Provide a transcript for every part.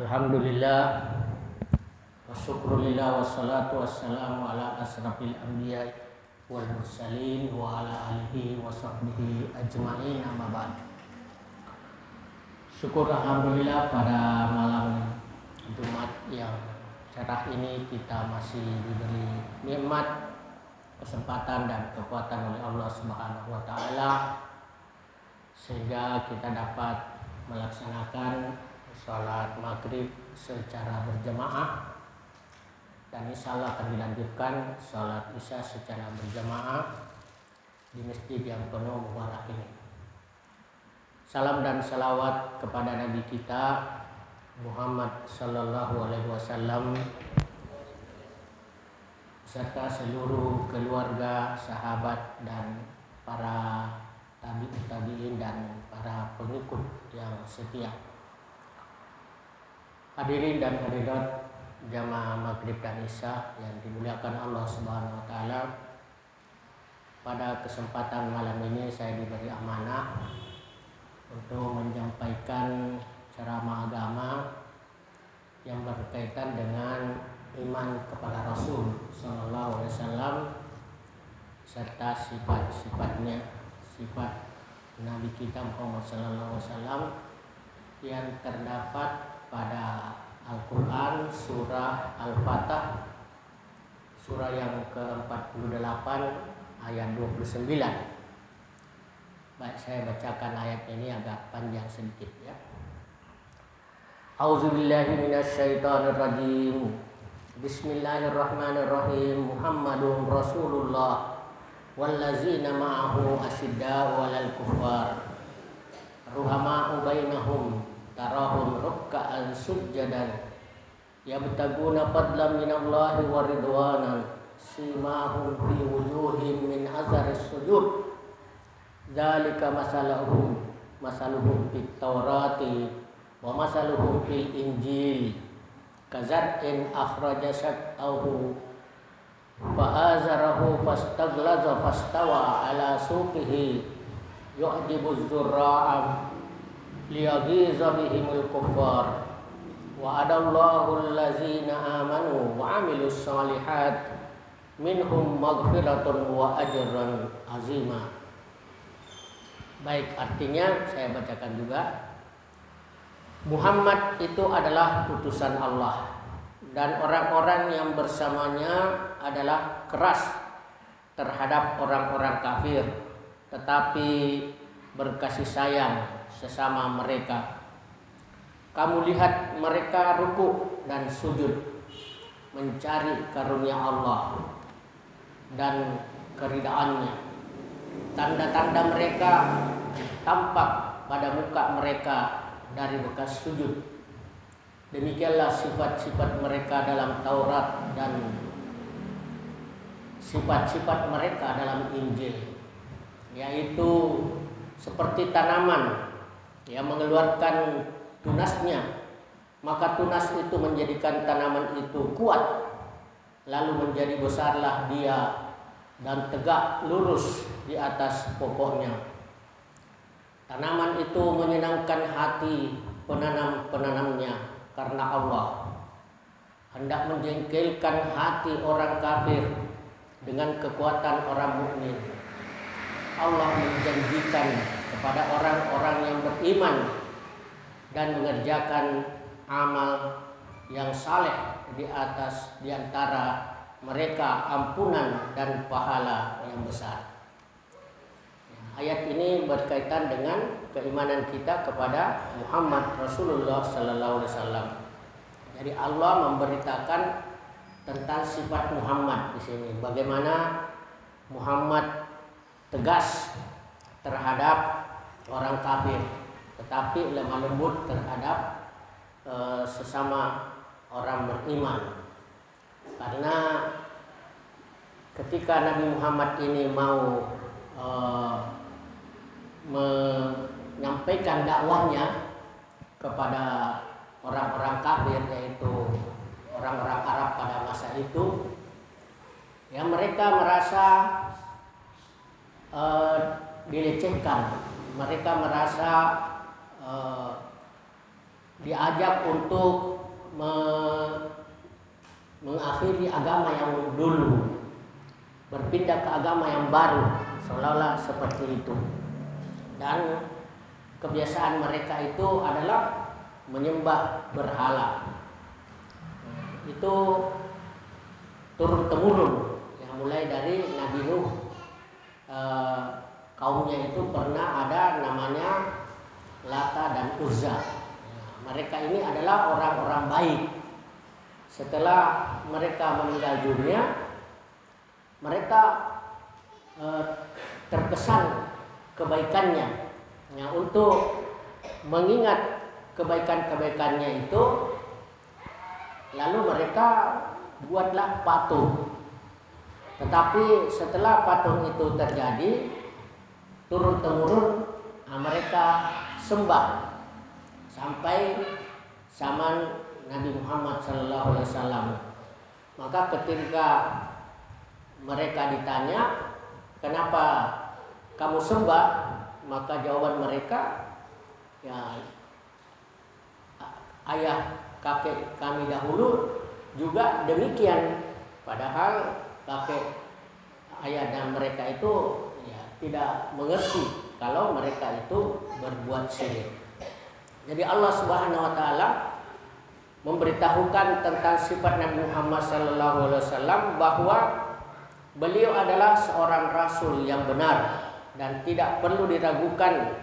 Alhamdulillah wa syukrulillah wassalatu wassalamu ala asrafil anbiya wal mursalin wa ala alihi wa sahbihi ajma'in, amma ba'd. Syukur alhamdulillah pada malam Jumat yang cerah ini kita masih diberi nikmat, kesempatan dan kekuatan oleh Allah Subhanahu wa taala sehingga kita dapat melaksanakan sholat maghrib secara berjamaah, dan insya Allah akan dilanjutkan sholat isya secara berjamaah di masjid yang penuh mubarak ini. Salam dan salawat kepada Nabi kita Muhammad Sallallahu Alaihi Wasallam serta seluruh keluarga, sahabat dan para tabi'in dan para pengikut yang setia. Hadirin dan hadirat jamaah maghrib dan isya yang dimuliakan Allah Subhanahu wa taala, pada kesempatan malam ini saya diberi amanah untuk menyampaikan ceramah agama yang berkaitan dengan iman kepada Rasul Sallallahu Alaihi Wasallam serta sifat-sifatnya, sifat Nabi kita Muhammad Sallallahu Alaihi Wasallam yang terdapat pada Al-Quran surah Al-Fatah, surah yang ke-48 ayat 29. Baik, saya bacakan ayat ini agak panjang sedikit ya. A'udzubillahi minasyaitonirrajim. Bismillahirrahmanirrahim. Muhammadun Rasulullah wallazina ma'ahu asyidda'u 'alal kuffar ruhama'u bainahum tarahum ruk'an sujjadan yabtaguna fadlan minallahi wa ridwanan simahum fi wujuhim min azaris sujud dzalika masaluhum fit taurati wa masaluhum fil injil kazar'in akhraja syaqahu fa'azarahu fastaglaza fastawa ala suqihi yu'jibu zurra'a liyaghiza bihimul kuffar wa adallahu allazina amanu wa amilus solihat minhum maghfiratun wa ajran azima. Baik, artinya saya bacakan juga. Muhammad itu adalah utusan Allah dan orang-orang yang bersamanya adalah keras terhadap orang-orang kafir tetapi berkasih sayang sesama mereka. Kamu lihat mereka ruku dan sujud mencari karunia Allah dan keridaannya. Tanda-tanda mereka tampak pada muka mereka dari bekas sujud. Demikianlah sifat-sifat mereka dalam Taurat dan sifat-sifat mereka dalam Injil, yaitu seperti tanaman yang mengeluarkan tunasnya, maka tunas itu menjadikan tanaman itu kuat, lalu menjadi besarlah dia dan tegak lurus di atas pokoknya. Tanaman itu menyenangkan hati penanam-penanamnya karena Allah hendak menjengkelkan hati orang kafir dengan kekuatan orang mukmin. Allah menjanjikan kepada orang-orang yang beriman dan mengerjakan amal yang saleh di antara mereka ampunan dan pahala yang besar. Ayat ini berkaitan dengan keimanan kita kepada Muhammad Rasulullah Sallallahu Alaihi Wasallam. Jadi Allah memberitakan tentang sifat Muhammad di sini, bagaimana Muhammad tegas terhadap orang kafir, tetapi lemah lembut terhadap sesama orang beriman. Karena ketika Nabi Muhammad ini mau menyampaikan dakwahnya kepada orang-orang kafir, yaitu orang-orang Arab pada masa itu, yang mereka merasa dilecehkan, mereka merasa diajak untuk mengakhiri agama yang dulu, berpindah ke agama yang baru, seolah-olah seperti itu. Dan kebiasaan mereka itu adalah menyembah berhala. Itu turun temurun, yang mulai dari Nabi Nuh. Kaumnya itu pernah ada namanya Lata dan Uzza. Mereka ini adalah orang-orang baik. Setelah mereka meninggal dunia, mereka terkesan kebaikannya. Untuk mengingat kebaikan-kebaikannya itu, lalu mereka buatlah patung. Tetapi setelah patung itu terjadi, turun-temurun mereka sembah sampai zaman Nabi Muhammad SAW. Maka ketika mereka ditanya, kenapa kamu sembah? Maka jawaban mereka, ya, ayah kakek kami dahulu juga demikian. Padahal kakek ayah dan mereka itu ya tidak mengerti kalau mereka itu berbuat syirik. Jadi Allah Subhanahu wa taala memberitahukan tentang sifat Nabi Muhammad SAW bahwa beliau adalah seorang rasul yang benar dan tidak perlu diragukan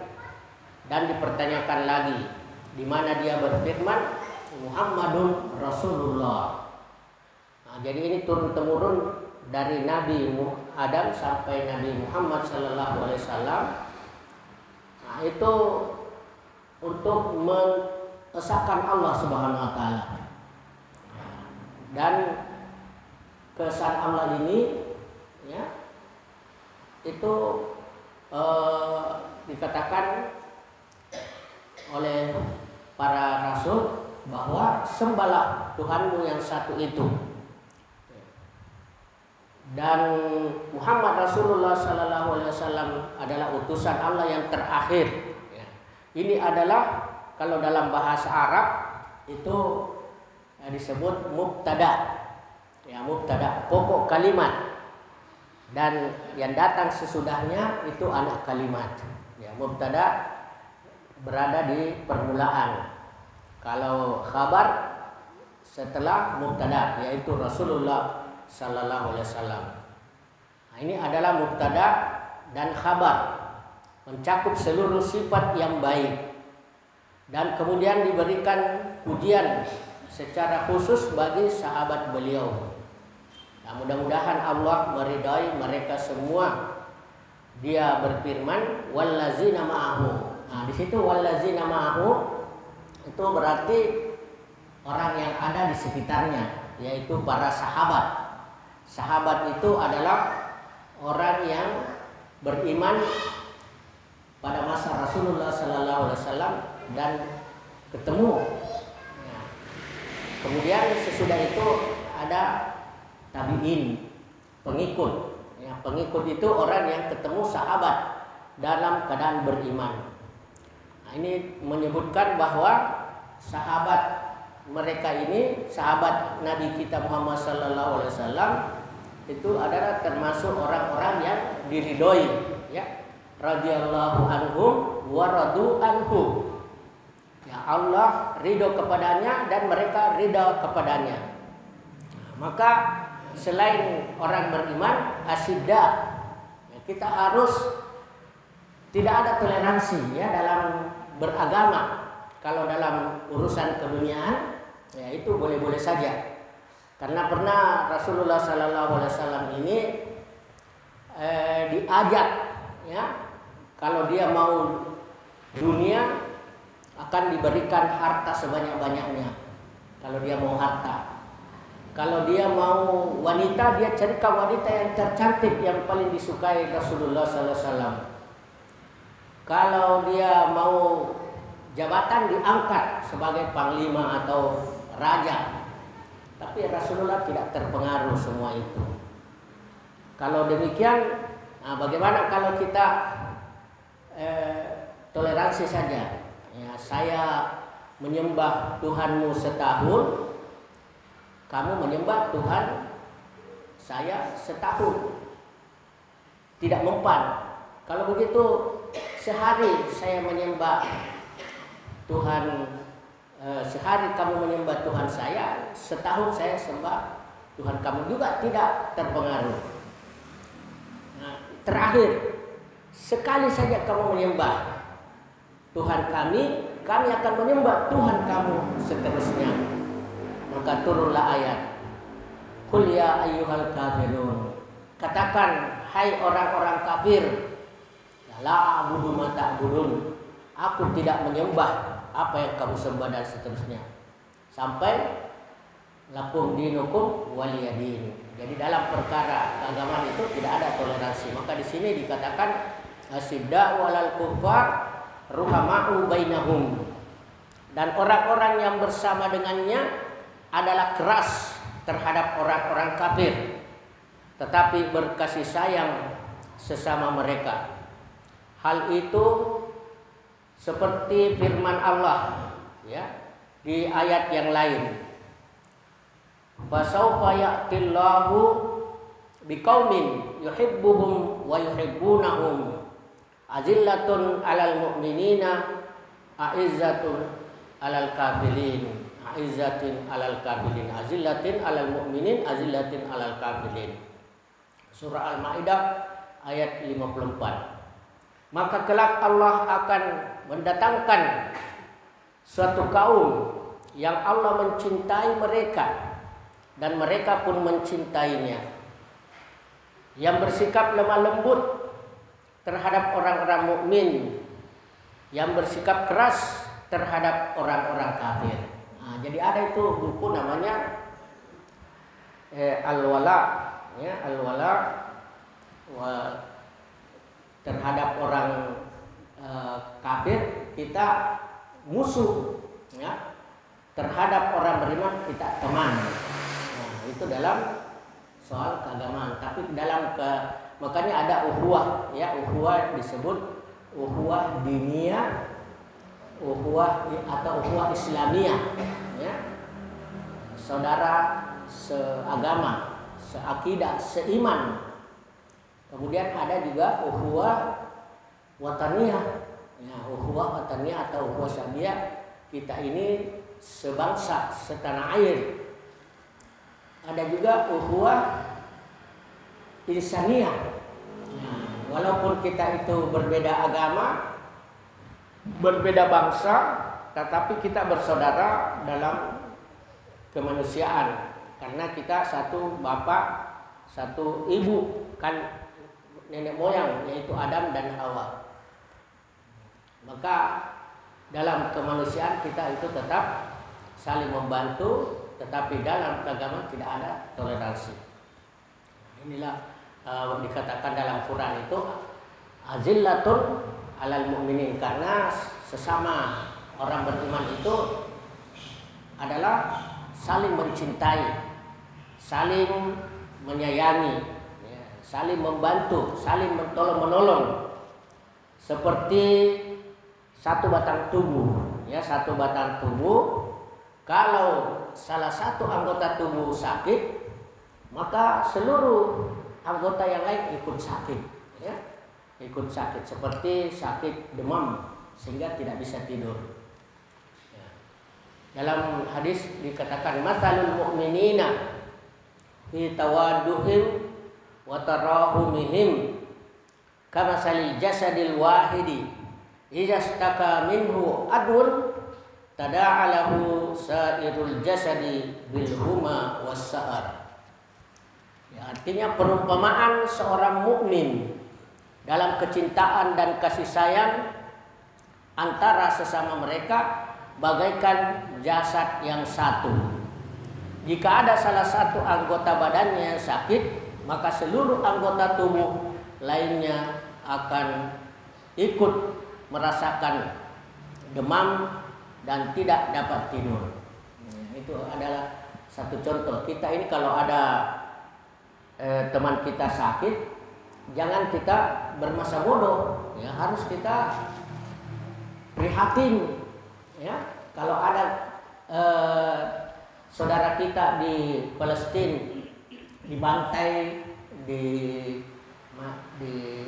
dan dipertanyakan lagi, di mana dia berfirman Muhammadun Rasulullah. Jadi ini turun temurun dari Nabi Adam sampai Nabi Muhammad SAW. Itu untuk mengesahkan Allah Subhanahu wa taala. Dan keesaan Allah ini ya itu dikatakan oleh para rasul bahwa sembahlah Tuhanmu yang satu itu. Dan Muhammad Rasulullah SAW adalah utusan Allah yang terakhir. Ini adalah kalau dalam bahasa Arab itu disebut mubtada. Ya, mubtada, pokok kalimat. Dan yang datang sesudahnya itu anak kalimat. Ya, mubtada berada di permulaan. Kalau khabar setelah mubtada, yaitu Rasulullah sallallahu alaihi wasallam. Nah, ini adalah mubtada dan khabar, mencakup seluruh sifat yang baik. Dan kemudian diberikan pujian secara khusus bagi sahabat beliau. Nah, mudah-mudahan Allah meridai mereka semua. Dia berfirman wallazina ma'ahu. Nah, di situ wallazina ma'ahu itu berarti orang yang ada di sekitarnya, yaitu para sahabat. Sahabat itu adalah orang yang beriman pada masa Rasulullah sallallahu alaihi wasallam dan ketemu. Ya. Kemudian sesudah itu ada tabi'in, pengikut. Ya, pengikut itu orang yang ketemu sahabat dalam keadaan beriman. Nah, ini menyebutkan bahwa sahabat mereka ini, sahabat Nabi kita Muhammad sallallahu alaihi wasallam itu adalah termasuk orang-orang yang diridhoi, ya. Radhiyallahu anhum wa radu anhu. Ya, Allah ridho kepadanya dan mereka ridha kepadanya. Maka selain orang beriman asyidda, ya, kita harus tidak ada toleransi ya dalam beragama. Kalau dalam urusan keduniaan ya itu boleh-boleh saja. Karena pernah Rasulullah sallallahu alaihi wasallam ini diajak ya, kalau dia mau dunia akan diberikan harta sebanyak-banyaknya. Kalau dia mau harta. Kalau dia mau wanita, dia carikan wanita yang tercantik yang paling disukai Rasulullah sallallahu alaihi wasallam. Kalau dia mau jabatan, diangkat sebagai panglima atau raja. Tapi Rasulullah tidak terpengaruh semua itu. Kalau demikian, nah bagaimana kalau kita toleransi saja? Ya, saya menyembah Tuhanmu setahun, kamu menyembah Tuhan saya setahun. Tidak mempan. Kalau begitu sehari saya menyembah Tuhan, sehari kamu menyembah Tuhan saya, setahun saya sembah Tuhan kamu juga, tidak terpengaruh. Nah, terakhir, sekali saja kamu menyembah Tuhan kami akan menyembah Tuhan kamu seterusnya. Maka turunlah ayat, Qul ya ayyuhal kafirun. Katakan, hai orang-orang kafir, la a'budu ma ta'budun. Aku tidak menyembah apa yang kamu sembah dan seterusnya. Sampai lakum dinukum waliyadin. Jadi dalam perkara keagamaan itu tidak ada toleransi. Maka di sini dikatakan asyidda walal kufar ruhama'u bainahum. Dan orang-orang yang bersama dengannya adalah keras terhadap orang-orang kafir, tetapi berkasih sayang sesama mereka. Hal itu seperti firman Allah ya di ayat yang lain. Fasawfa ya'tillahu biqaumin yuhibbuhum wa yuhibbunahum azillatun 'alal mu'minina a'izzatun 'alal kafirin. Aizzatin 'alal kafirin, azillatin 'alal mu'minin, azillatin 'alal kafirin. Surah Al-Maidah ayat 54. Maka kelak Allah akan mendatangkan suatu kaum yang Allah mencintai mereka dan mereka pun mencintainya, yang bersikap lemah lembut terhadap orang-orang mukmin, yang bersikap keras terhadap orang-orang kafir. Nah, jadi ada itu buku namanya Al-Wala, ya, Al-Wala terhadap orang kafir kita musuh, ya. Terhadap orang beriman kita teman. Nah, itu dalam soal keagamaan. Tapi dalam makanya ada ukhuwah, ya, ukhuwah disebut ukhuwah diniyah, ukhuwah atau ukhuwah islamiyah, ya. Saudara seagama, seakidah, seiman. Kemudian ada juga ukhuwah wataniyah, ya, ukhuwah wataniyah atau ukhuwah syabiyah, kita ini sebangsa, setanah air. Ada juga ukhuwah insaniyah. Nah, walaupun kita itu berbeda agama, berbeda bangsa, tetapi kita bersaudara dalam kemanusiaan, karena kita satu bapak, satu ibu, kan nenek moyang, yaitu Adam dan Hawa. Maka dalam kemanusiaan kita itu tetap saling membantu, tetapi dalam keagamaan tidak ada toleransi. Inilah dikatakan dalam Quran itu azillatun 'alal mu'minin, karena sesama orang beriman itu adalah saling mencintai, saling menyayangi, ya, saling membantu, saling menolong, seperti satu batang tubuh, ya, satu batang tubuh. Kalau salah satu anggota tubuh sakit, maka seluruh anggota yang lain ikut sakit, ya, ikut sakit, seperti sakit demam sehingga tidak bisa tidur. Ya. Dalam hadis dikatakan masalul mu'minina fi tawadduhim wa tarahumihim kamasalil jasadil wahidi idza staka minhu adwun tada'alahu sa'irul jasadi bil huma was sa'ar. Ya, artinya perumpamaan seorang mukmin dalam kecintaan dan kasih sayang antara sesama mereka bagaikan jasad yang satu. Jika ada salah satu anggota badannya yang sakit, maka seluruh anggota tubuh lainnya akan ikut merasakan demam dan tidak dapat tidur. Itu adalah satu contoh. Kita ini kalau ada teman kita sakit, jangan kita bermasa bodoh, ya, harus kita prihatin, ya. Kalau ada saudara kita di Palestina dibantai, di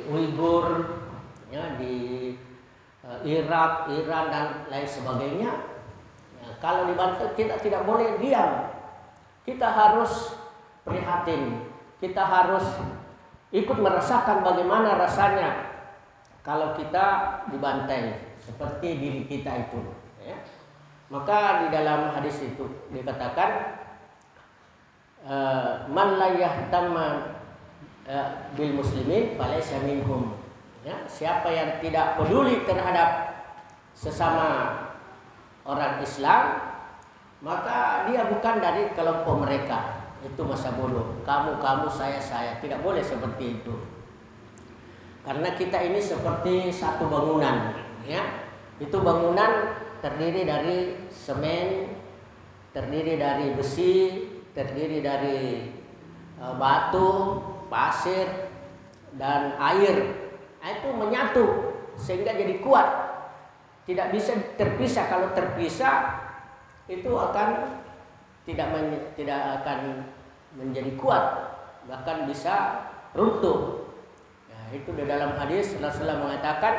Uighur, ya, di Irak, Iran dan lain sebagainya. Ya, kalau dibantai kita tidak boleh diam. Kita harus prihatin. Kita harus ikut merasakan bagaimana rasanya kalau kita dibantai seperti diri kita itu. Ya. Maka di dalam hadis itu dikatakan man la yahtamma bil muslimin falaysa minhum. Ya, siapa yang tidak peduli terhadap sesama orang Islam, maka dia bukan dari kelompok mereka. Itu masa bodoh. Kamu, saya. Tidak boleh seperti itu. Karena kita ini seperti satu bangunan, ya. Itu bangunan terdiri dari semen, terdiri dari besi, terdiri dari batu, pasir, dan air. Itu menyatu sehingga jadi kuat. Tidak bisa terpisah. Kalau terpisah itu akan tidak akan menjadi kuat, bahkan bisa runtuh. Nah, itu di dalam hadis Rasulullah mengatakan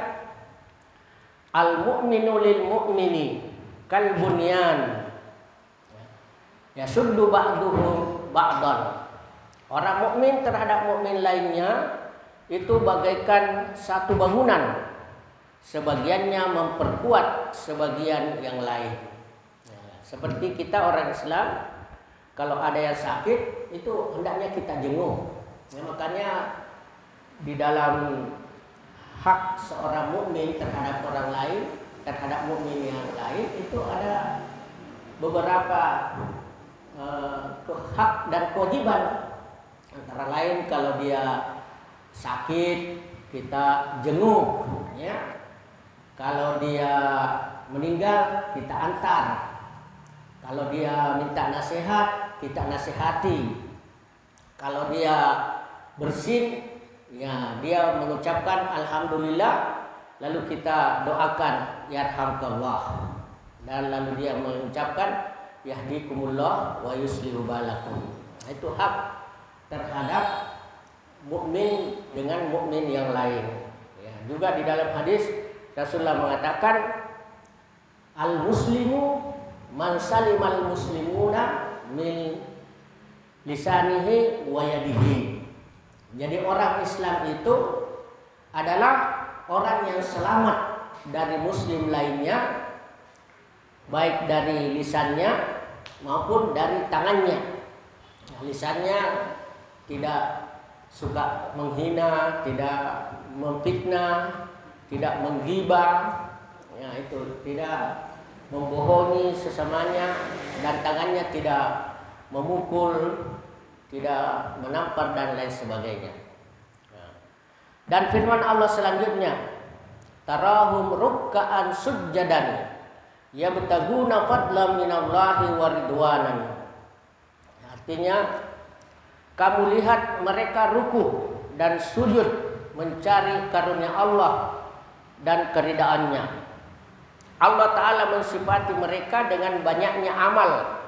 al-mu'minu lil mu'mini kal bunyan yasuddu ba'duhu ba'dan. Orang mukmin terhadap mukmin lainnya itu bagaikan satu bangunan, sebagiannya memperkuat sebagian yang lain. Seperti kita orang Islam, kalau ada yang sakit itu hendaknya kita jenguk. Ya, makanya di dalam hak seorang mukmin terhadap orang lain, terhadap mukmin yang lain itu ada beberapa hak dan kewajiban. Antara lain kalau dia sakit kita jenguk, ya. Kalau dia meninggal kita antar. Kalau dia minta nasihat kita nasihati. Kalau dia bersin, ya dia mengucapkan alhamdulillah, lalu kita doakan yarhamkallah, dan lalu dia mengucapkan yahdikumullah wa yuslihu balakum. Itu hak terhadap mukmin dengan mukmin yang lain. Ya, juga di dalam hadis Rasulullah mengatakan al-muslimu man salimal muslimuna min lisanihi wa yadihi. Jadi orang Islam itu adalah orang yang selamat dari muslim lainnya, baik dari lisannya maupun dari tangannya. Lisannya tidak suka menghina, tidak memfitnah, tidak menggibah, ya itu, tidak membohongi sesamanya, dan tangannya tidak memukul, tidak menampar dan lain sebagainya. Dan firman Allah selanjutnya, tarahum ruk'an sujjadan yabtaguna fadlan minallahi wa ridwanan. Artinya kamu lihat mereka ruku dan sujud mencari karunia Allah dan keridaannya. Allah Ta'ala mensifati mereka dengan banyaknya amal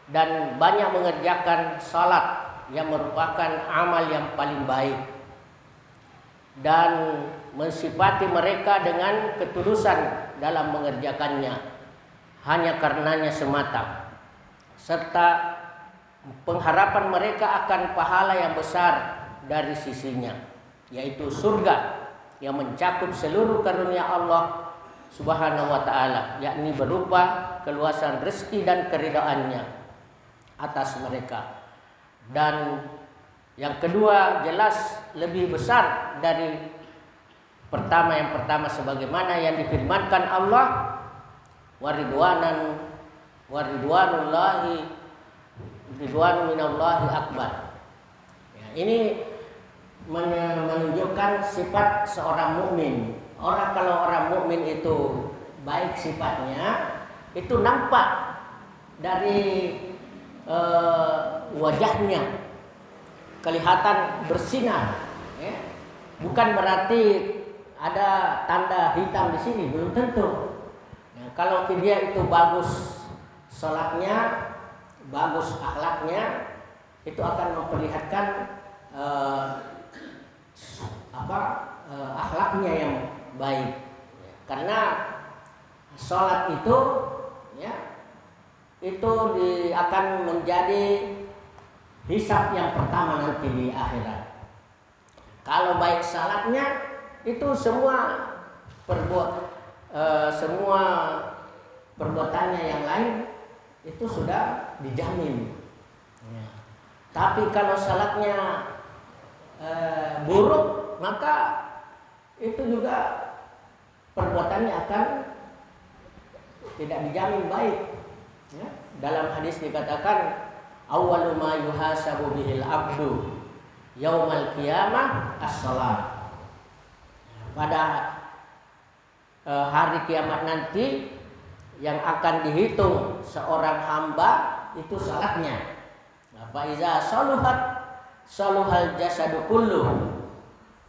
dan banyak mengerjakan salat yang merupakan amal yang paling baik, dan mensifati mereka dengan ketulusan dalam mengerjakannya hanya karenanya semata, serta pengharapan mereka akan pahala yang besar dari sisinya, yaitu surga yang mencakup seluruh karunia Allah Subhanahu wa ta'ala, yakni berupa keluasan rezeki dan keridaannya atas mereka. Dan yang kedua jelas lebih besar dari yang pertama sebagaimana yang difirmankan Allah, waridwanan waridwanullahi ridwanu minallahi akbar. Ya, ini menunjukkan sifat seorang mukmin. Kalau orang mukmin itu baik sifatnya, itu nampak dari wajahnya, kelihatan bersinar. Ya. Bukan berarti ada tanda hitam di sini, belum tentu. Ya, kalau dia itu bagus sholatnya, bagus akhlaknya, itu akan memperlihatkan akhlaknya yang baik. Karena sholat itu ya itu akan menjadi hisab yang pertama nanti di akhirat. Kalau baik salatnya itu semua perbuatannya yang lain itu sudah dijamin. Ya. Tapi kalau salatnya buruk, maka itu juga perbuatannya akan tidak dijamin baik. Ya. Dalam hadis dikatakan awwalu ma yuhasabu bihil abdu yaumal qiyamah as-shalah. Pada hari kiamat nanti yang akan dihitung seorang hamba itu salatnya. Fa iza saluhat saluhal jasadu kullu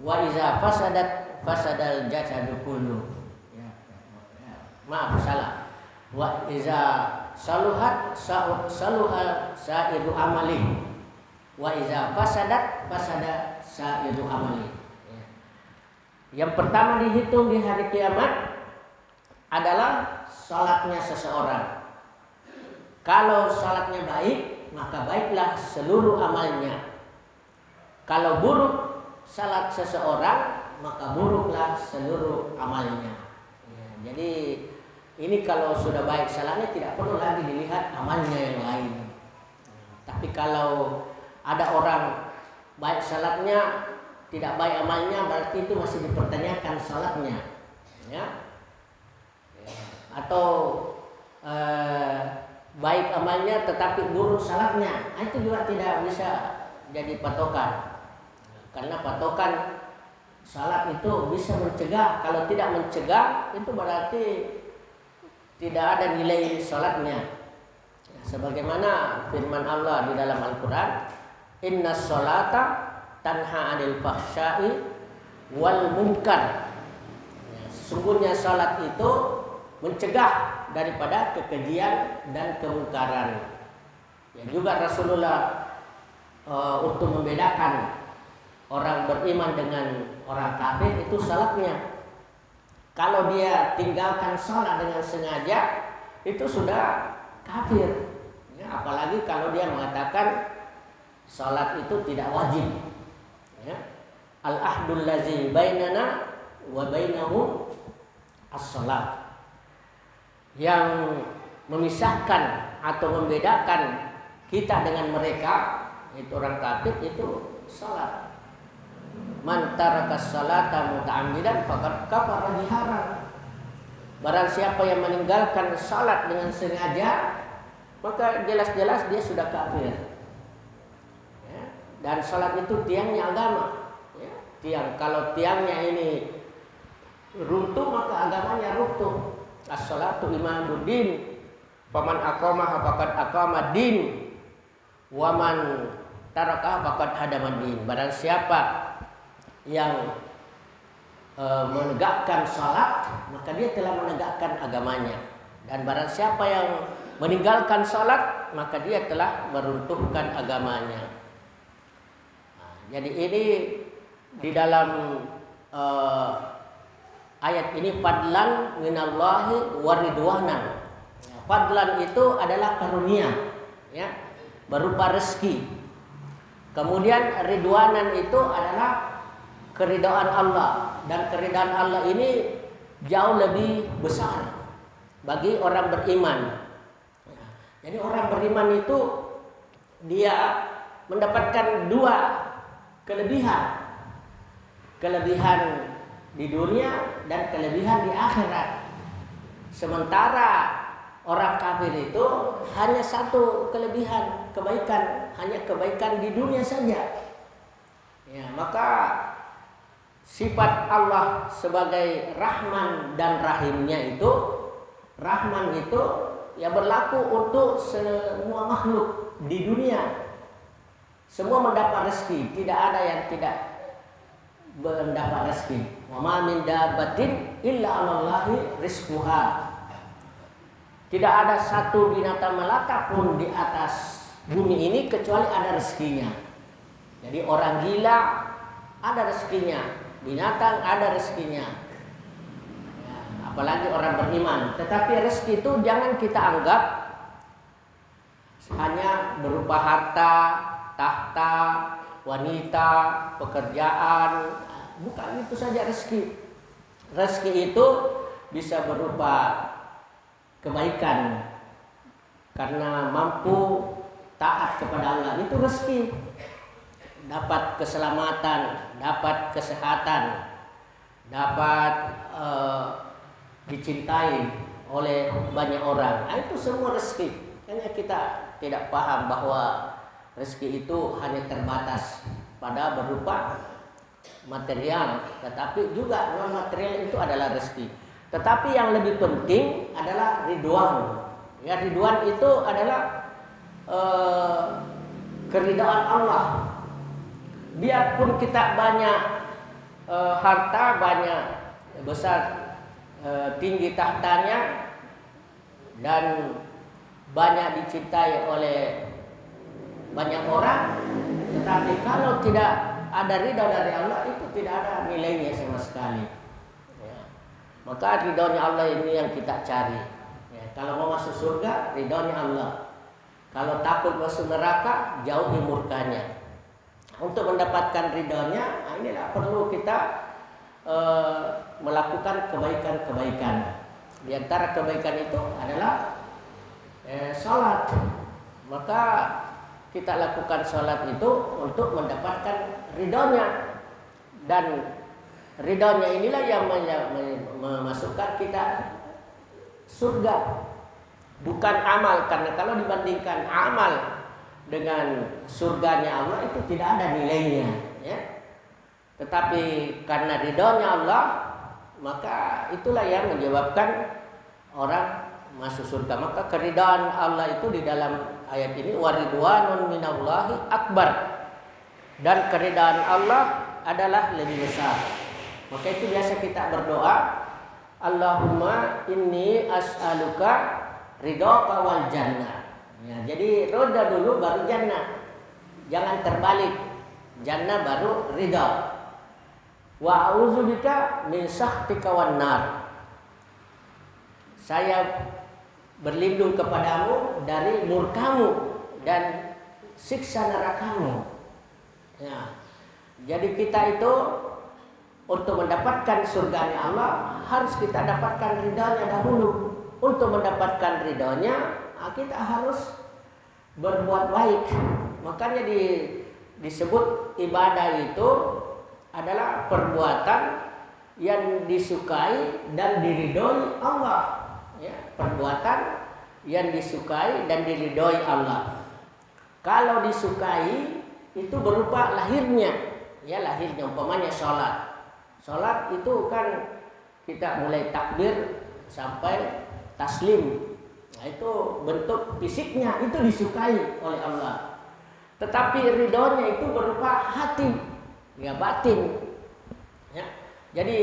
wa iza fasadat fasadal jasadu kullu. Maaf salah. Wa iza saluhat saluhal sa'iru amali wa iza fasadat fasada sa'iru amali. Yang pertama dihitung di hari kiamat adalah salatnya seseorang. Kalau salatnya baik, maka baiklah seluruh amalnya. Kalau buruk salat seseorang, maka buruklah seluruh amalnya. Jadi ini kalau sudah baik salatnya tidak perlu lagi dilihat amalnya yang lain. Tapi kalau ada orang baik salatnya tidak baik amalnya, berarti itu masih dipertanyakan salatnya. Ya. Atau baik amalnya tetapi buruk salatnya, itu juga tidak bisa jadi patokan. Karena patokan salat itu bisa mencegah. Kalau tidak mencegah, itu berarti tidak ada nilai salatnya. Sebagaimana firman Allah di dalam Al-Quran, inna sholata tanha anil fahsya'i wal munkar. Sesungguhnya salat itu mencegah daripada kekejian dan kemungkaran. Ya, juga Rasulullah untuk membedakan orang beriman dengan orang kafir itu salatnya. Kalau dia tinggalkan salat dengan sengaja, itu sudah kafir. Ya, apalagi kalau dia mengatakan salat itu tidak wajib. Ya. Al-ahdul lazi bainana wa bainahu as-salat. Yang memisahkan atau membedakan kita dengan mereka, itu orang kafir, itu salat. Man tarakas salata muta'ammidan faqad kafara biharam. Barang siapa yang meninggalkan salat dengan sengaja, maka jelas-jelas dia sudah kafir. Ya. Dan salat itu tiangnya agama. Ya. Kalau tiangnya ini runtuh, maka agamanya runtuh. As-salatu imaduddin, faman aqamaha faqad aqama din, wa man tarakaha faqad hadama din. Barang siapa yang menegakkan salat, maka dia telah menegakkan agamanya. Dan barang siapa yang meninggalkan salat, maka dia telah meruntuhkan agamanya. Nah, jadi ini di dalam ayat ini fadlan minallahi waridwanan. Fadlan itu adalah karunia, ya, berupa rezeki. Kemudian ridwanan itu adalah keridhaan Allah, dan keridhaan Allah ini jauh lebih besar bagi orang beriman. Jadi orang beriman itu dia mendapatkan dua kelebihan. Kelebihan di dunia dan kelebihan di akhirat. Sementara orang kafir itu hanya satu kelebihan, kebaikan, hanya kebaikan di dunia saja. Ya, maka sifat Allah sebagai Rahman dan Rahimnya itu, Rahman itu ya berlaku untuk semua makhluk di dunia. Semua mendapat rezeki, tidak ada yang tidak mendapat rezeki. Wa ma min dabbatin illa 'alallahi rizquha. Tidak ada satu binatang melata pun di atas bumi ini kecuali ada rezekinya. Jadi orang gila ada rezekinya, binatang ada rezekinya. Ya, apalagi orang beriman. Tetapi rezeki itu jangan kita anggap hanya berupa harta, tahta, wanita, pekerjaan. Bukan itu saja rezeki. Rezeki itu bisa berupa kebaikan karena mampu taat kepada Allah, itu rezeki. Dapat keselamatan, dapat kesehatan, dapat dicintai oleh banyak orang. Nah, itu semua rezeki. Hanya kita tidak paham bahwa rezeki itu hanya terbatas pada berupa material, tetapi juga non material itu adalah rezeki. Tetapi yang lebih penting adalah ridwan. Ya, ridwan itu adalah keridhaan Allah. Biarpun kita banyak harta, banyak besar, tinggi tahtanya, dan banyak dicintai oleh banyak orang, tetapi kalau tidak ada ridha dari Allah, itu tidak ada nilainya sama sekali. Ya. Maka ridhonya Allah ini yang kita cari. Ya. Kalau mau masuk surga, ridhonya Allah. Kalau takut masuk neraka, jauhi murkanya. Untuk mendapatkan ridhonya, inilah perlu kita melakukan kebaikan-kebaikan. Di antara kebaikan itu adalah sholat. Maka kita lakukan sholat itu untuk mendapatkan ridhonya, dan ridhonya inilah yang memasukkan kita surga, bukan amal. Karena kalau dibandingkan amal dengan surganya Allah, itu tidak ada nilainya, ya. Tetapi karena ridhonya Allah, maka itulah yang menyebabkan orang masuk surga. Maka keridhaan Allah itu di dalam ayat ini, waridwanun minallahi akbar, dan keridhaan Allah adalah lebih besar. Maka itu biasa kita berdoa, Allahumma inni as'aluka ridhaka wal jannah. Ya, jadi ridha dulu baru jannah. Jangan terbalik. Jannah baru ridha. Wa a'udzubika min sakhtika wan nar. Saya berlindung kepadamu dari murkamu dan siksa nerakamu. Ya. Jadi kita itu untuk mendapatkan surganya Allah harus kita dapatkan ridhonya dahulu. Untuk mendapatkan ridhonya kita harus berbuat baik. Makanya disebut ibadah itu adalah perbuatan yang disukai dan diridhoi Allah. Ya, perbuatan yang disukai dan diridhoi Allah. Kalau disukai itu berupa lahirnya, ya lahirnya, umpamanya sholat. Sholat itu kan kita mulai takbir sampai taslim. Nah, itu bentuk fisiknya, itu disukai oleh Allah. Tetapi ridhonya itu berupa hati, ya batin. Ya. Jadi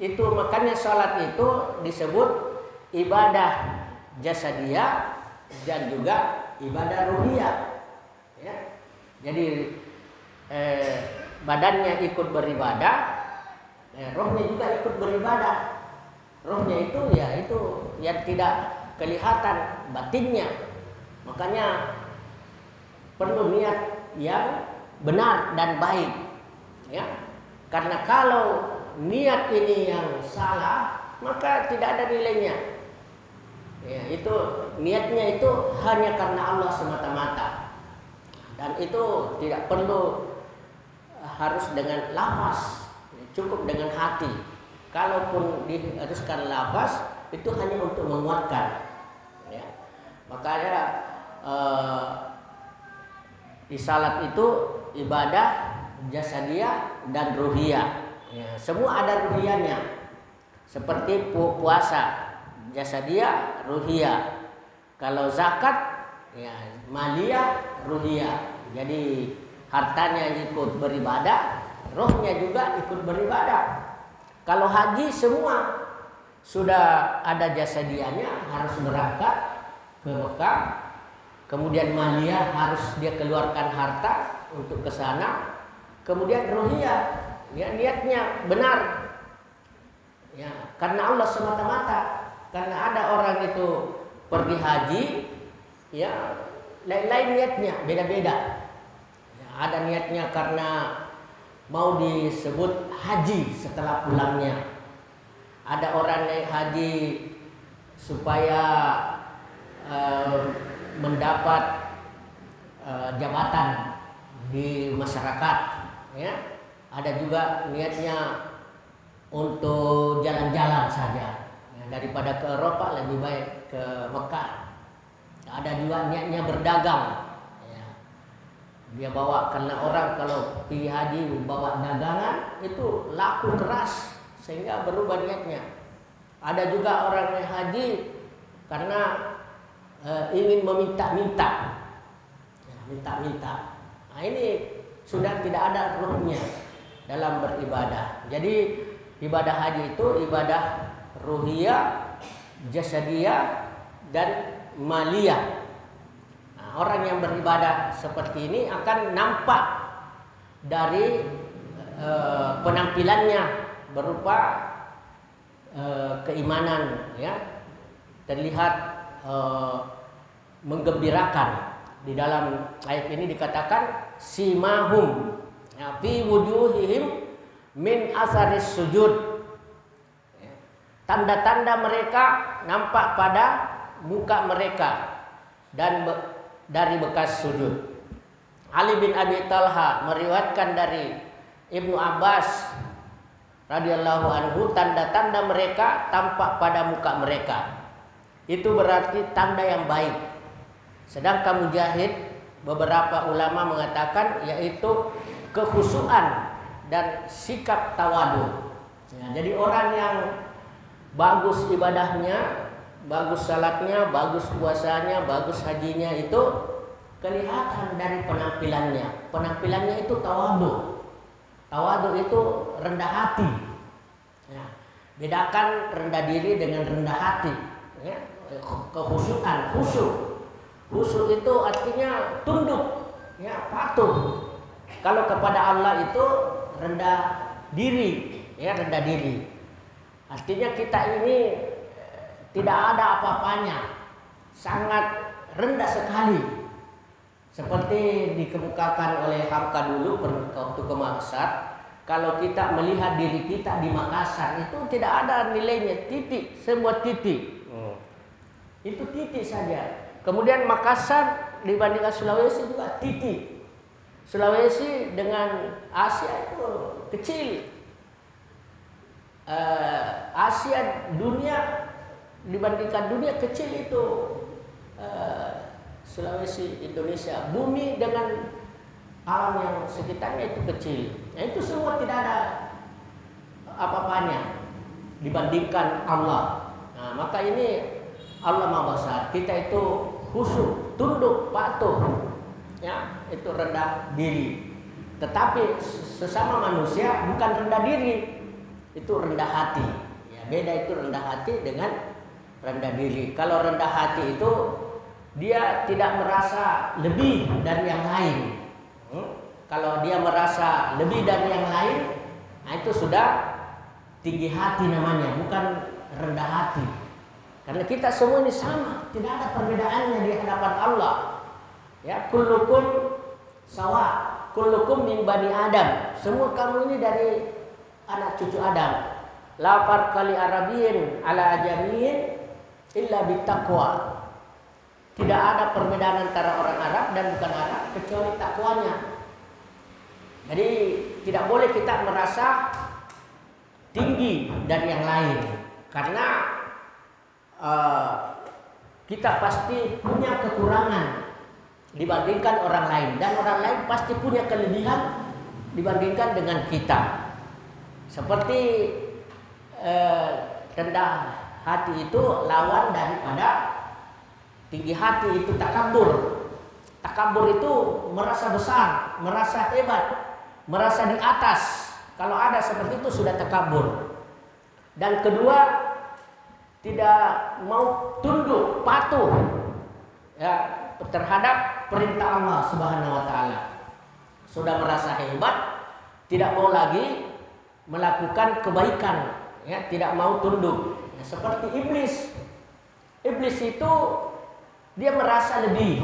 itu makanya sholat itu disebut ibadah jasadiyah dan juga ibadah ruhiyah. Ya. Jadi badannya ikut beribadah, rohnya juga ikut beribadah. Rohnya itu ya itu yang tidak kelihatan, batinnya. Makanya perlu niat yang benar dan baik. Ya. Karena kalau niat ini yang salah, maka tidak ada nilainya. Ya, itu niatnya itu hanya karena Allah semata-mata. Dan itu tidak perlu harus dengan lafaz, cukup dengan hati. Kalaupun diharuskan lafaz, itu hanya untuk menguatkan. Ya. Makanya di salat itu ibadah jasadiyah dan ruhiyah. Ya, semua ada ruhiyahnya. Seperti puasa, jasadiyah, ruhiyah. Kalau zakat, ya maliyah, ruhiyah. Jadi hartanya ikut beribadah, rohnya juga ikut beribadah. Kalau haji sudah ada jasadianya harus berangkat ke Mekah, kemudian maliyah harus dia keluarkan harta untuk ke sana, kemudian ruhiyah ya niatnya benar ya karena Allah semata-mata. Karena ada orang itu pergi haji ya lain-lain niatnya, beda-beda ya, ada niatnya karena mau disebut haji setelah pulangnya. Ada orang naik haji supaya mendapat jabatan di masyarakat ya. Ada juga niatnya untuk jalan-jalan saja ya, daripada ke Eropa lebih baik ke Mekah. Ada juga niatnya berdagang ya. Dia bawa, karena orang kalau pergi haji bawa dagangan itu laku keras sehingga berubah niatnya. Ada juga orang yang haji karena ingin meminta-minta ya, minta-minta. Nah ini sudah tidak ada ruhnya dalam beribadah. Jadi ibadah haji itu ibadah ruhiyah, jasadiyah, dan maliyah. Nah, orang yang beribadah seperti ini akan nampak dari penampilannya berupa keimanan ya, terlihat menggembirakan. Di dalam ayat ini dikatakan simahum ya, fi wujuhihim min asaris sujud. Tanda-tanda mereka nampak pada muka mereka dan dari bekas sujud. Ali bin Abi Talha meriwayatkan dari Ibnu Abbas radhiyallahu anhu, tanda-tanda mereka tampak pada muka mereka. Itu berarti tanda yang baik. Sedangkan Mujahid, beberapa ulama mengatakan yaitu kekhusyuan dan sikap tawadu. Ya, jadi orang yang bagus ibadahnya, bagus salatnya, bagus puasanya, bagus hajinya itu kelihatan dari penampilannya. Penampilannya itu tawadu. Tawadu itu rendah hati. Ya, bedakan rendah diri dengan rendah hati. Ya, kekhusyuan, khusyuk. Khusyuk itu artinya tunduk, ya, patuh. Kalau kepada Allah itu rendah diri, ya, rendah diri. Artinya kita ini tidak ada apa-apanya, sangat rendah sekali. Seperti dikemukakan oleh Hamka dulu waktu ke Makassar, kalau kita melihat diri kita di Makassar itu tidak ada nilainya, titik, sebuah titik. Itu titik saja. Kemudian Makassar dibandingkan Sulawesi juga titik. Sulawesi dengan Asia itu kecil. Asia dunia dibandingkan dunia kecil itu Sulawesi, Indonesia. Bumi dengan alam yang sekitarnya itu kecil. Nah, itu semua tidak ada apa-apanya dibandingkan Allah. Nah, maka ini Allah Maha Besar. Kita itu khusyuk, tunduk, patuh, ya, itu rendah diri. Tetapi sesama manusia bukan rendah diri, itu rendah hati. Ya, beda itu rendah hati dengan rendah diri. Kalau rendah hati itu dia tidak merasa lebih dari yang lain. Kalau dia merasa lebih dari yang lain, nah itu sudah tinggi hati namanya, bukan rendah hati. Karena kita semua ini sama, tidak ada perbedaannya di hadapan Allah. Ya, kullukum sawa, kullukum min bani Adam. Semua kamu ini dari anak cucu Adam. La farqa li arabiyyin ala ajamiyyin illa bittaqwa. Tidak ada perbedaan antara orang Arab dan bukan Arab kecuali takwanya. Jadi tidak boleh kita merasa tinggi dari yang lain, karena kita pasti punya kekurangan dibandingkan orang lain, dan orang lain pasti punya kelebihan dibandingkan dengan kita. Seperti rendah hati itu lawan daripada tinggi hati, itu takabur. Takabur itu merasa besar, merasa hebat, merasa di atas. Kalau ada seperti itu sudah takabur. Dan kedua, tidak mau tunduk patuh ya terhadap perintah Allah Subhanahu wa taala. Sudah merasa hebat, tidak mau lagi melakukan kebaikan, ya, tidak mau tunduk. Ya, seperti iblis. Iblis itu dia merasa lebih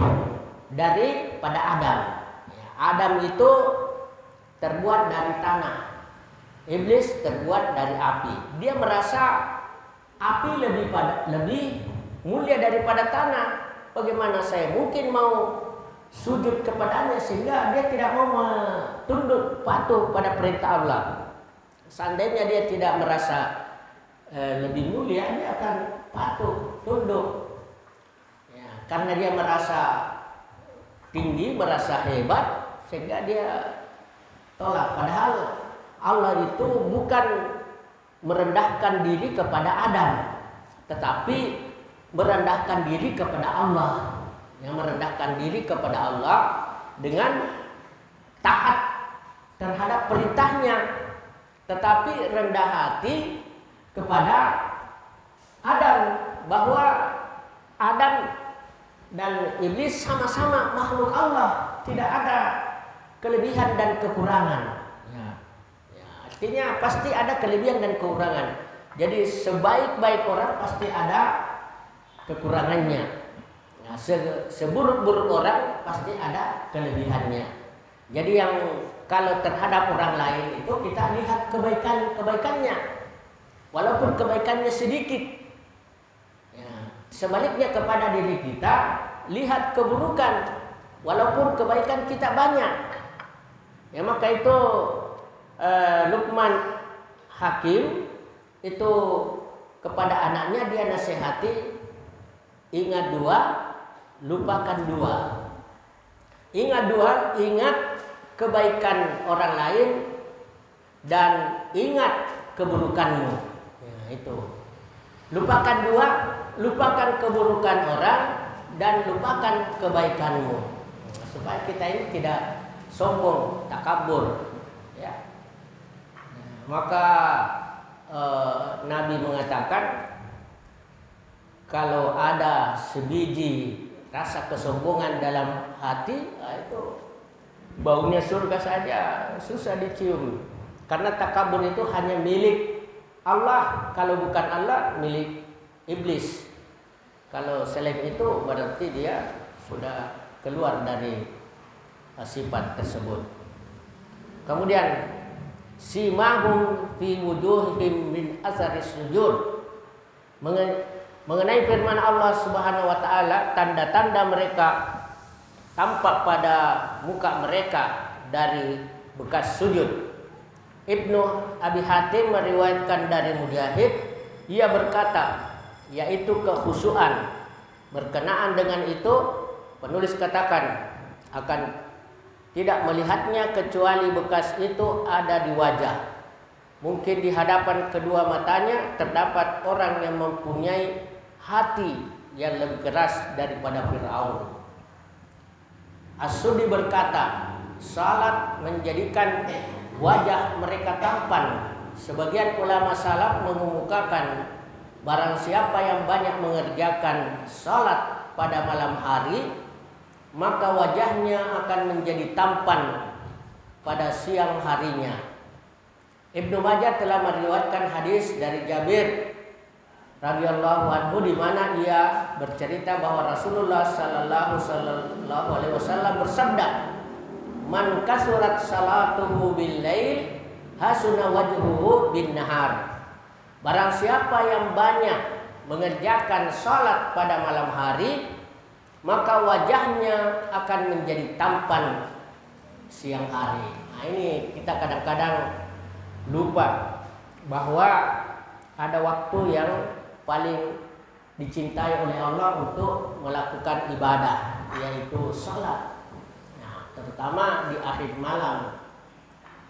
daripada Adam. Ya, Adam itu terbuat dari tanah. Iblis terbuat dari api. Dia merasa api lebih mulia daripada tanah. Bagaimana saya mungkin mau sujud kepadanya, sehingga dia tidak mau tunduk patuh pada perintah Allah. Seandainya dia tidak merasa lebih mulia, dia akan patuh, tunduk. Ya, karena dia merasa tinggi, merasa hebat, sehingga dia tolak. Padahal Allah itu bukan merendahkan diri kepada Adam, tetapi merendahkan diri kepada Allah. Yang merendahkan diri kepada Allah dengan taat terhadap perintahnya, tetapi rendah hati kepada Adam, bahwa Adam dan iblis sama-sama makhluk Allah, tidak ada kelebihan dan kekurangan. Artinya pasti ada kelebihan dan kekurangan. Jadi sebaik-baik orang pasti ada kekurangannya. Nah, seburuk-buruk orang pasti ada kelebihannya. Jadi yang kalau terhadap orang lain itu kita lihat kebaikannya, walaupun kebaikannya sedikit. Ya, sebaliknya kepada diri kita, lihat keburukan, walaupun kebaikan kita banyak. Ya, maka itu Luqman Hakim itu kepada anaknya dia nasihati, ingat dua, lupakan dua. Ingat dua, ingat kebaikan orang lain dan ingat keburukanmu. Ya, itu. Lupakan dua, lupakan keburukan orang dan lupakan kebaikanmu. Supaya kita ini tidak sombong, takabur. Ya. Maka Nabi mengatakan, kalau ada sebiji rasa kesombongan dalam hati, itu baunya surga saja susah dicium. Karena takabur itu hanya milik Allah, kalau bukan Allah milik iblis. Kalau selain itu berarti dia sudah keluar dari sifat tersebut. Kemudian simahum fi wujuhihim min athari sujud. Mengenai firman Allah Subhanahu wa taala, tanda-tanda mereka tampak pada muka mereka dari bekas sujud. Ibnu Abi Hatim meriwayatkan dari Mujahid, ia berkata, yaitu kekhusyuan. Berkenaan dengan itu, penulis katakan akan tidak melihatnya kecuali bekas itu ada di wajah. Mungkin di hadapan kedua matanya terdapat orang yang mempunyai hati yang lebih keras daripada Fir'aun. As-Sudi berkata, salat menjadikan wajah mereka tampan. Sebagian ulama salaf mengemukakan, barang siapa yang banyak mengerjakan salat pada malam hari, maka wajahnya akan menjadi tampan pada siang harinya. Ibnu Majah telah meriwayatkan hadis dari Jabir radhiyallahu anhu, di mana ia bercerita bahwa Rasulullah sallallahu alaihi wasallam bersabda, "Man kasurat salatuhu bil lail hasuna wajhuhu bin nahar." Barang siapa yang banyak mengerjakan salat pada malam hari, maka wajahnya akan menjadi tampan siang hari. Nah, ini kita kadang-kadang lupa bahwa ada waktu yang paling dicintai oleh Allah untuk melakukan ibadah, yaitu salat. Nah, terutama di akhir malam.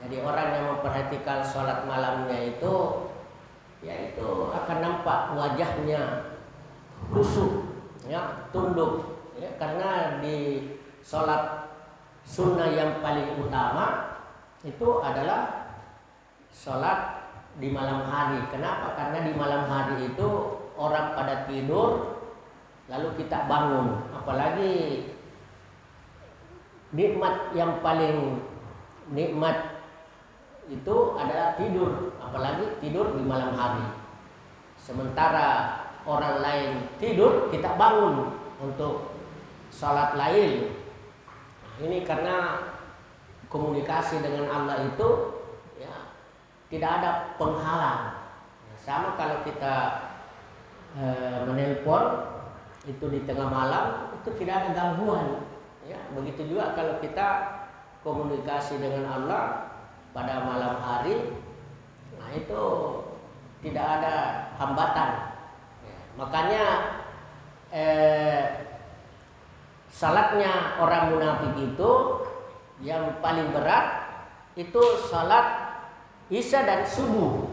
Jadi orang yang memperhatikan salat malamnya itu, yaitu akan nampak wajahnya khusyuk, ya, tunduk. Ya, karena di sholat sunnah yang paling utama itu adalah sholat di malam hari. Kenapa? Karena di malam hari itu orang pada tidur lalu kita bangun, apalagi nikmat yang paling nikmat itu adalah tidur, apalagi tidur di malam hari. Sementara orang lain tidur, kita bangun untuk salat lail. Ini karena komunikasi dengan Allah itu ya tidak ada penghalang. Sama kalau kita menelpon itu di tengah malam, itu tidak ada gangguan. Ya, begitu juga kalau kita komunikasi dengan Allah pada malam hari, nah itu tidak ada hambatan. Ya, makanya salatnya orang munafik itu yang paling berat itu salat Isya dan subuh.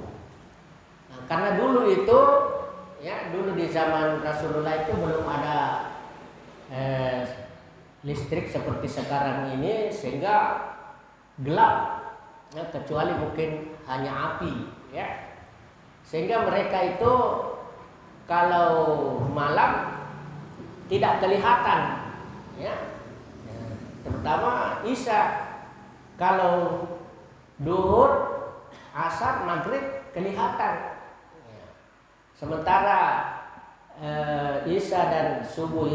Nah, karena dulu itu ya, dulu di zaman Rasulullah itu belum ada listrik seperti sekarang ini, sehingga gelap ya, kecuali mungkin hanya api ya. Sehingga mereka itu kalau malam tidak kelihatan ya. Terutama Isya. Kalau duhur, asar, maghrib kelihatan. Sementara Isya dan subuh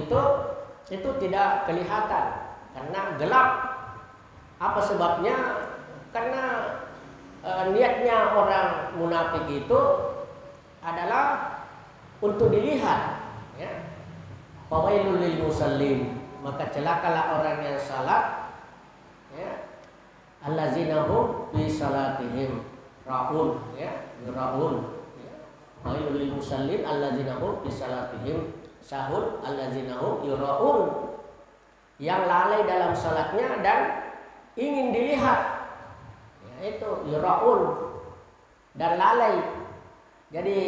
itu tidak kelihatan karena gelap. Apa sebabnya? Karena niatnya orang munafik itu adalah untuk dilihat. Ya. Fawailul lil musallin, maka celakalah orang yang salat. Ya. Allazina hum fi salatihim raun, ya, raun. Fawailul lil musallin allazina hum fi salatihim sahun allazina hum yuraun, yang lalai dalam salatnya dan ingin dilihat. Itu yuraun dan lalai. Jadi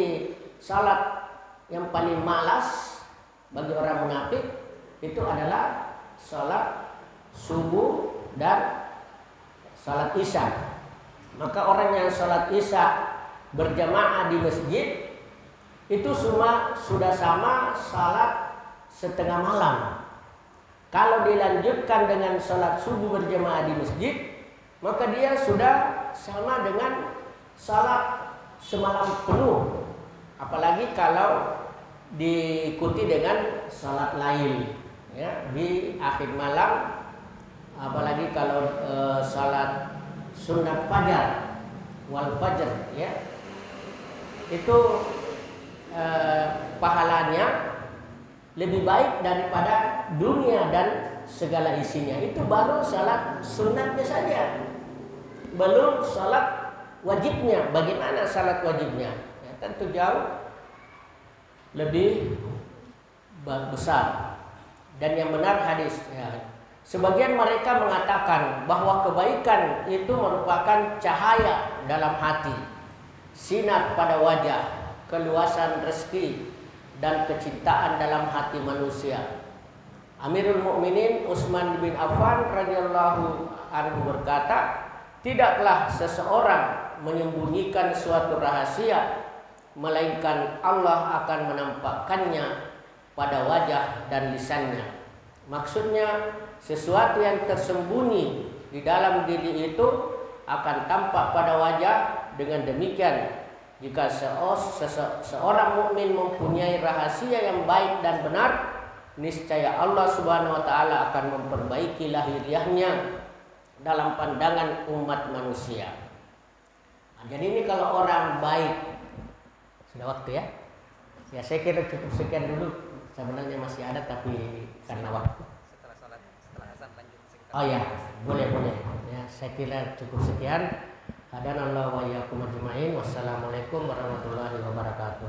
salat yang paling malas bagi orang munafik itu adalah salat subuh dan salat Isya. Maka orang yang salat Isya berjamaah di masjid itu sudah sama salat setengah malam. Kalau dilanjutkan dengan salat subuh berjamaah di masjid, maka dia sudah sama dengan salat semalam penuh. Apalagi kalau diikuti dengan salat lail ya, di akhir malam. Apalagi kalau salat sunat fajar wal fajr ya, itu pahalanya lebih baik daripada dunia dan segala isinya. Itu baru salat sunatnya saja, belum salat wajibnya. Bagaimana salat wajibnya? Ya, tentu jauh lebih besar. Dan yang benar hadis ya, sebagian mereka mengatakan bahwa kebaikan itu merupakan cahaya dalam hati, sinar pada wajah, keluasan rezeki dan kecintaan dalam hati manusia. Amirul Mukminin Utsman bin Affan radhiyallahu anhu berkata, tidaklah seseorang menyembunyikan suatu rahasia, melainkan Allah akan menampakkannya pada wajah dan lisannya. Maksudnya, sesuatu yang tersembunyi di dalam diri itu akan tampak pada wajah. Dengan demikian, jika seorang mukmin mempunyai rahasia yang baik dan benar, niscaya Allah Subhanahu wa taala akan memperbaiki lahiriahnya dalam pandangan umat manusia. Nah, jadi ini kalau orang baik. Sudah waktu ya? Ya, saya kira cukup sekian dulu. Sebenarnya masih ada tapi karena waktu. Setelah azan lanjut sekitar. Oh ya, boleh. Ya, saya kira cukup sekian. Hadanallahu wa iyyakum ajmain. Wassalamualaikum warahmatullahi wabarakatuh.